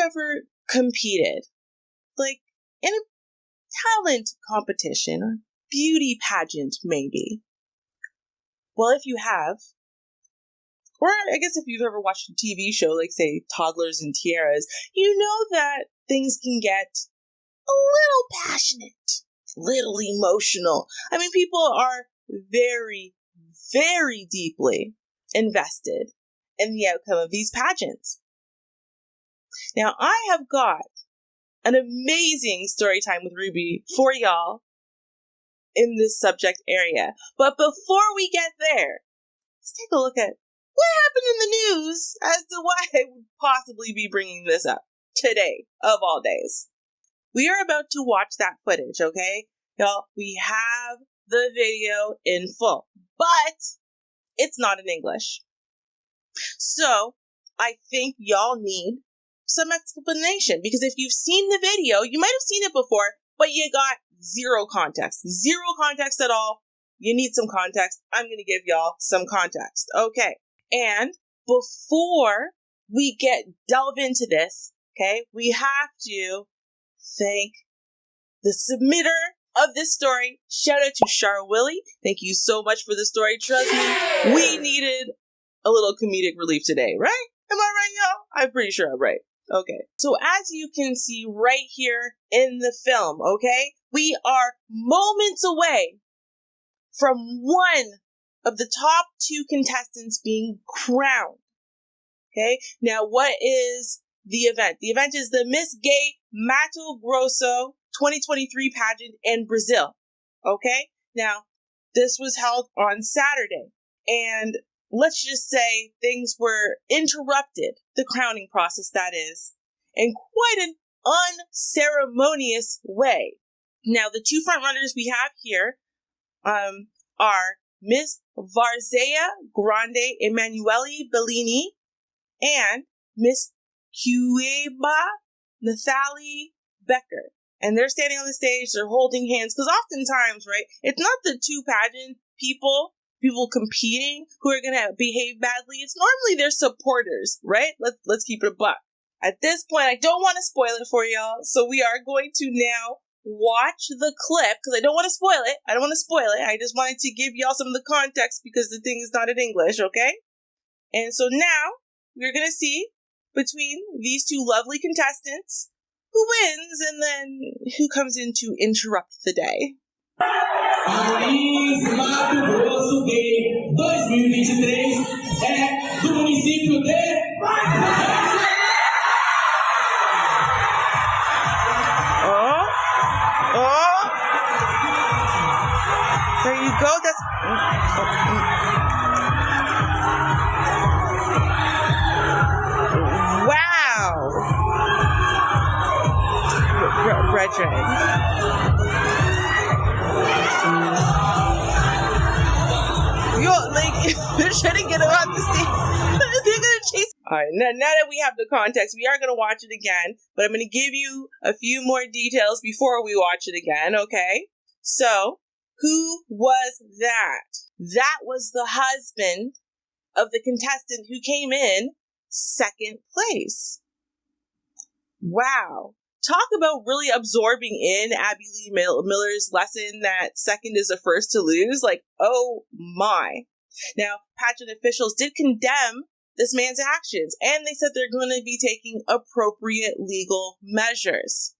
ever competed, like, in a talent competition or beauty pageant, maybe? Well, if you have, or I guess if you've ever watched a TV show, like, say, Toddlers and Tiaras, you know that things can get a little passionate, little emotional. I mean, people are very, very deeply invested in the outcome of these pageants. Now, I have got an amazing story time with Ruby for y'all in this subject area. But before we get there, let's take a look at what happened in the news as to why I would possibly be bringing this up today, of all days. We are about to watch that footage, okay? Y'all, we have the video in full, but it's not in English. So, I think y'all need some explanation, because if you've seen the video, you might have seen it before, but you got zero context at all. You need some context. I'm going to give y'all some context. Okay. And before we delve into this, okay, we have to thank the submitter of this story. Shout out to Charwilly. Thank you so much for the story. Trust me, we needed a little comedic relief today, right? Am I right, y'all? I'm pretty sure I'm right. Okay. So as you can see right here in the film, okay, we are moments away from one of the top two contestants being crowned. Okay. Now, what is the event? The event is the Miss Gay Mato Grosso 2023 pageant in Brazil. Okay. Now, this was held on Saturday, and let's just say things were interrupted, the crowning process, that is, in quite an unceremonious way. Now, the two frontrunners we have here are Miss Varzea Grande Emannuelly Belini and Miss Cueba Nathally Becker. And they're standing on the stage, they're holding hands, because oftentimes, right, it's not the two pageant people competing who are going to behave badly. It's normally their supporters, right? Let's keep it a buck. At this point, I don't want to spoil it for y'all, so we are going to now watch the clip, because I don't want to spoil it. I just wanted to give y'all some of the context, because the thing is not in English, okay? And so now, we're going to see between these two lovely contestants who wins and then who comes in to interrupt the day. Miss Mato Grosso Gay 2023 é do município de There you go. That's wow. Red drag. Yo, like, they're trying to get him off the stage. They're gonna chase. Alright, now that we have the context, we are gonna watch it again, but I'm gonna give you a few more details before we watch it again, okay? So, who was that? That was the husband of the contestant who came in second place. Wow. Talk about really absorbing in Abby Lee Miller's lesson that second is the first to lose. Like, oh my. Now, pageant officials did condemn this man's actions, and they said they're going to be taking appropriate legal measures.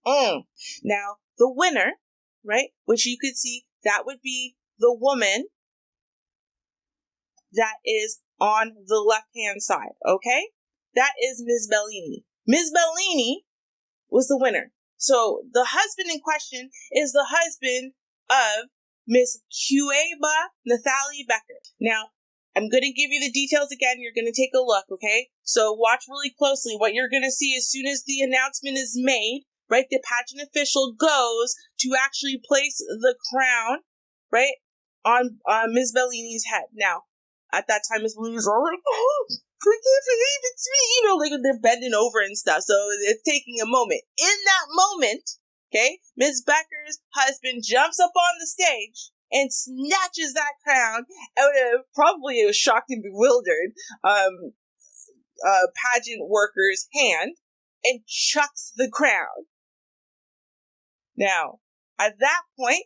Now, the winner, right, which you could see, that would be the woman that is on the left-hand side, okay? That is Ms. Belini. Ms. Belini was the winner. So the husband in question is the husband of Miss Cueba Nathally Becker. Now, I'm going to give you the details again. You're going to take a look, okay? So watch really closely. What you're going to see as soon as the announcement is made, right, the pageant official goes to actually place the crown, right, on Ms. Bellini's head. Now, at that time, Ms. Bellini's all like, oh, I can't believe it's me, you know, like they're bending over and stuff, so it's taking a moment. In that moment, okay, Ms. Becker's husband jumps up on the stage and snatches that crown out of probably a shocked and bewildered pageant worker's hand, and chucks the crown. Now, at that point,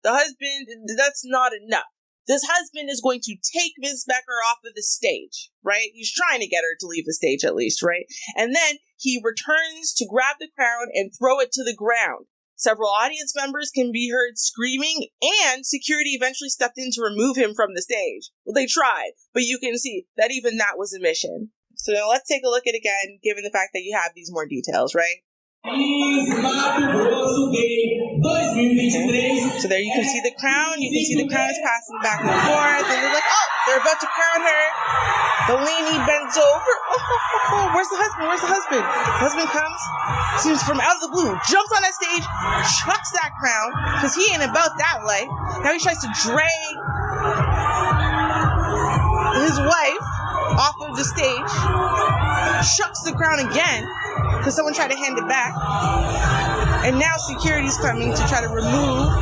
the husband, that's not enough. This husband is going to take Miss Becker off of the stage, right? He's trying to get her to leave the stage at least, right? And then he returns to grab the crown and throw it to the ground. Several audience members can be heard screaming, and security eventually stepped in to remove him from the stage. Well, they tried, but you can see that even that was a mission. So now let's take a look at it again, given the fact that you have these more details, right? Miss Mato Grosso Gay 2023. So there you can see the crown. You can see the crown is passing back and forth. And they're like, oh, they're about to crown her. Belini bends over. Oh, where's the husband? Where's the husband? The husband comes, seems from out of the blue, jumps on that stage, chucks that crown, because he ain't about that life. Now he tries to drag his wife off of the stage, chucks the crown again, because someone tried to hand it back. And now security's coming to try to remove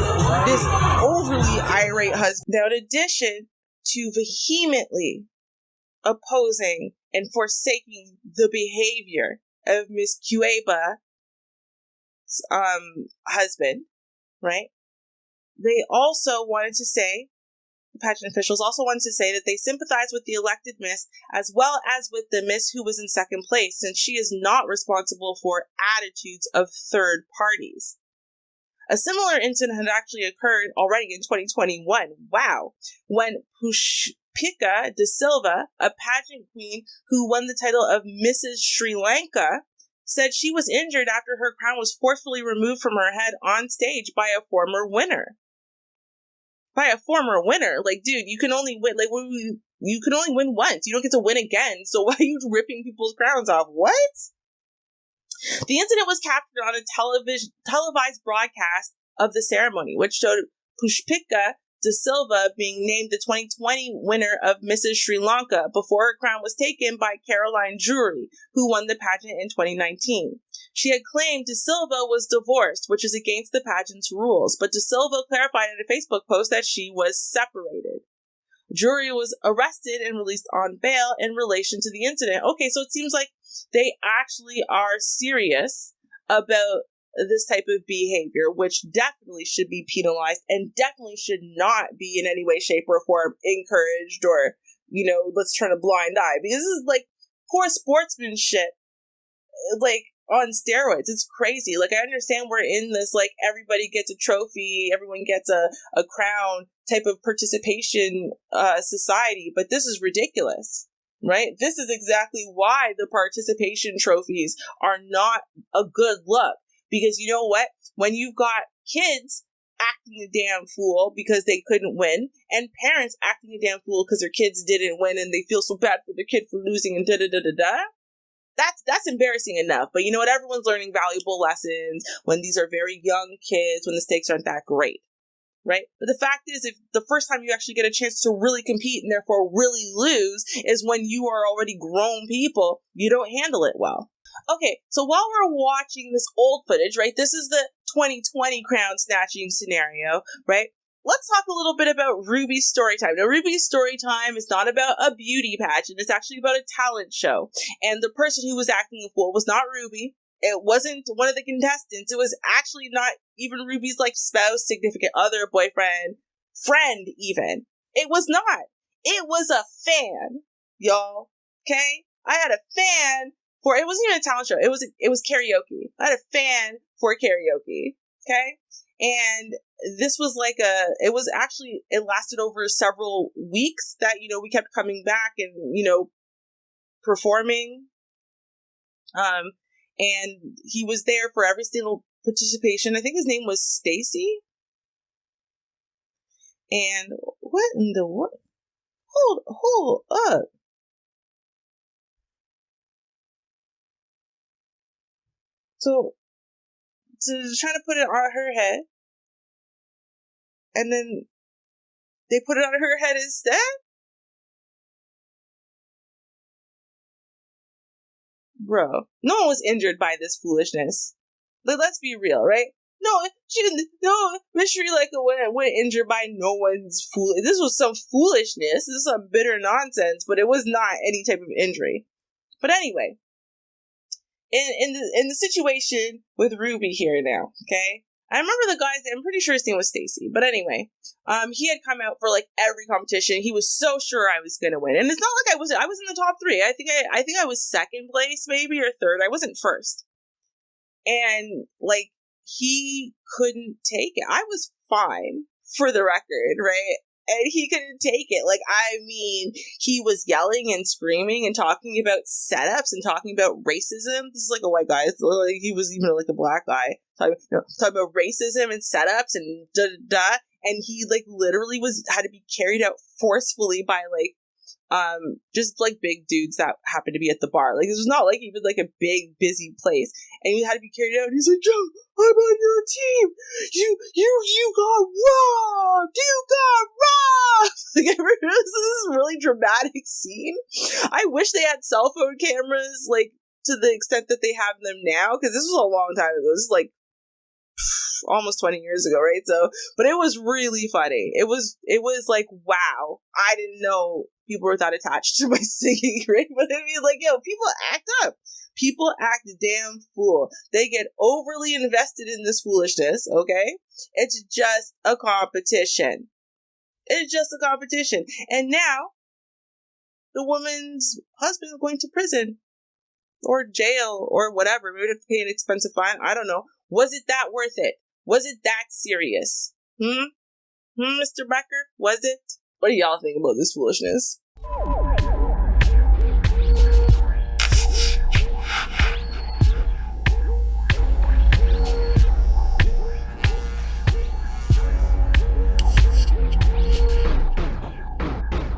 this overly irate husband. Now, in addition to vehemently opposing and forsaking the behavior of Miss Cueba's husband, right? They also wanted to say, the pageant officials also wanted to say that they sympathize with the elected miss as well as with the miss who was in second place, since she is not responsible for attitudes of third parties. A similar incident had actually occurred already in 2021. Wow. When Pushpika De Silva, a pageant queen who won the title of Mrs. Sri Lanka, said she was injured after her crown was forcefully removed from her head on stage by a former winner. By a former winner. Like, dude, you can only win, you can only win once. You don't get to win again. So why are you ripping people's crowns off? What? The incident was captured on a televised broadcast of the ceremony, which showed Pushpika De Silva being named the 2020 winner of Mrs. Sri Lanka before her crown was taken by Caroline Jury, who won the pageant in 2019. She had claimed De Silva was divorced, which is against the pageant's rules, but De Silva clarified in a Facebook post that she was separated. Jury was arrested and released on bail in relation to the incident. Okay, so it seems like they actually are serious about this type of behavior, which definitely should be penalized and definitely should not be in any way, shape, or form encouraged or, let's turn a blind eye. Because this is like poor sportsmanship, like on steroids. It's crazy. Like, I understand we're in this, like, everybody gets a trophy, everyone gets a crown type of participation society, but this is ridiculous. Right? This is exactly why the participation trophies are not a good look. Because you know what? When you've got kids acting a damn fool because they couldn't win, and parents acting a damn fool because their kids didn't win and they feel so bad for their kid for losing and da-da-da-da-da, that's embarrassing enough. But you know what? Everyone's learning valuable lessons when these are very young kids, when the stakes aren't that great. Right? But the fact is, if the first time you actually get a chance to really compete and therefore really lose is when you are already grown people, you don't handle it well. Okay, so while we're watching this old footage, right, this is the 2020 crown snatching scenario, right? Let's talk a little bit about Ruby's story time. Now, Ruby's story time is not about a beauty pageant. It's actually about a talent show. And the person who was acting a fool was not Ruby. It wasn't one of the contestants. It was actually not even Ruby's, like, spouse, significant other, boyfriend, friend, even. It was not. It was a fan, y'all. Okay? I had a fan for, it wasn't even a talent show. It was karaoke. I had a fan for karaoke. Okay? And this was like it lasted over several weeks that, we kept coming back and, performing. And he was there for every single participation. I think his name was Stacy. And what in the what? Hold up. So trying to put it on her head, and then they put it on her head instead? Bro, no one was injured by this foolishness. Like, let's be real, right? No, Miss Sri Lanka went injured by no one's fool. This was some foolishness. This is some bitter nonsense, but it was not any type of injury. But anyway, in the situation with Ruby here now, okay? I remember the guys, I'm pretty sure his name was Stacy, but anyway, he had come out for like every competition. He was so sure I was gonna win, and it's not like I was in the top 3. I think I was second place maybe or third. I wasn't first, and like he couldn't take it. I was fine for the record, right? And he couldn't take it. Like, I mean, he was yelling and screaming and talking about setups and talking about racism. This is like a white guy. It's like he was even like a black guy. Talking about racism and setups and da-da-da. And he, like, literally had to be carried out forcefully by, like, just like big dudes that happened to be at the bar. Like, this was not like even like a big busy place, and he had to be carried out. And he's like, "Joe, I'm on your team. You got robbed. You got robbed." Like, this is a really dramatic scene. I wish they had cell phone cameras like to the extent that they have them now, because this was a long time ago. This is like almost 20 years ago, right? So, but it was really funny. It was like, wow, I didn't know people were that attached to my singing, right? But I mean, like, yo, people act up. People act damn fool. They get overly invested in this foolishness, okay? It's just a competition. It's just a competition. And now, the woman's husband is going to prison or jail or whatever. Maybe have to pay an expensive fine. I don't know. Was it that worth it? Was it that serious? Mr. Becker? Was it? What do y'all think about this foolishness?